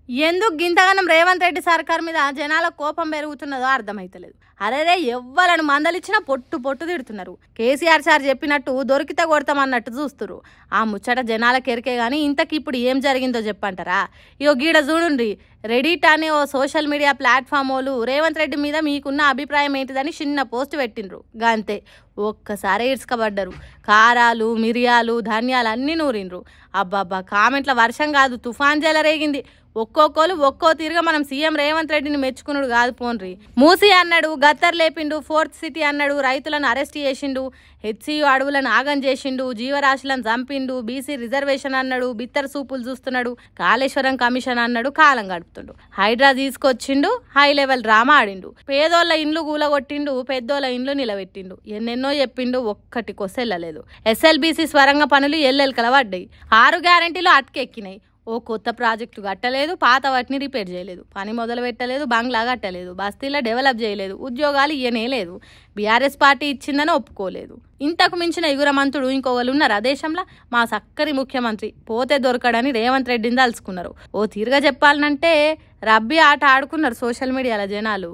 ఎందుకు గింతగానం రేవంత్ రెడ్డి సర్కార్ మీద జనాల కోపం పెరుగుతున్నదో అర్థమైతలేదు. అరేరే ఎవ్వలను మందలిచ్చినా పొట్టు పొట్టు తిడుతున్నారు. కేసీఆర్ సార్ చెప్పినట్టు దొరికితే కొడతామన్నట్టు చూస్తున్నారు. ఆ ముచ్చట జనాలకు ఎరికే కానీ ఇంతకి ఇప్పుడు ఏం జరిగిందో చెప్పంటారా? ఇగో గీడ చూడుండ్రి, రెడిట్ అనే ఓ సోషల్ మీడియా ప్లాట్ఫామ్ వాళ్ళు రేవంత్ రెడ్డి మీద మీకున్న అభిప్రాయం ఏంటిదని చిన్న పోస్ట్ పెట్టిండ్రు. గంతే ఒక్కసారి ఇడ్చుకబడ్డరు. కారాలు, మిరియాలు, ధాన్యాలు అన్నీ నూరిండ్రు. అబ్బాబ్బా కామెంట్ల వర్షం కాదు, తుఫాన్ జలరేగింది. ఒక్కొక్కరు ఒక్కో తీరుగా మనం సీఎం రేవంత్ రెడ్డిని మెచ్చుకున్నాడు కాదు పోన్రి. మూసి అన్నాడు, గత్తర్ లేపిండు, ఫోర్త్ సిటీ అన్నాడు, రైతులను అరెస్ట్ చేసిండు, హెచ్సియు అడవులను ఆగం చేసిండు, జీవరాశులను చంపిండు, బీసీ రిజర్వేషన్ అన్నాడు, బిత్తర సూపులు చూస్తున్నాడు, కాళేశ్వరం కమిషన్ అన్నాడు, కాలం గడుపుతుండు, హైడ్రా తీసుకొచ్చిండు, హై లెవెల్ డ్రామా ఆడిండు, పేదోళ్ళ ఇండ్లు కూలగొట్టిండు, పెద్దోళ్ళ ఇండ్లు నిలబెట్టిండు, ఎన్నెన్నో చెప్పిండు, ఒక్కటి కొసెళ్ళలేదు. ఎస్ఎల్బీసీ స్వరంగ పనులు ఎల్లెల్కల పడ్డాయి. 6 గ్యారెంటీలు అటకెక్కినాయి. ఓ కొత్త ప్రాజెక్టు కట్టలేదు, పాత వాటిని రిపేర్ చేయలేదు, పని మొదలు పెట్టలేదు, బంగ్లా కట్టలేదు, బస్తీలో డెవలప్ చేయలేదు, ఉద్యోగాలు ఇయ్యనే లేదు, బీఆర్ఎస్ పార్టీ ఇచ్చిందని ఒప్పుకోలేదు. ఇంతకు మించిన ఎగురమంతుడు ఇంకోళ్ళు ఉన్నారా దేశంలో? మా సక్కరి ముఖ్యమంత్రి పోతే దొరకడని రేవంత్ రెడ్డిని తలుచుకున్నారు. ఓ తీరుగా చెప్పాలనంటే రబ్బీ ఆట ఆడుకున్నారు సోషల్ మీడియాలో జనాలు.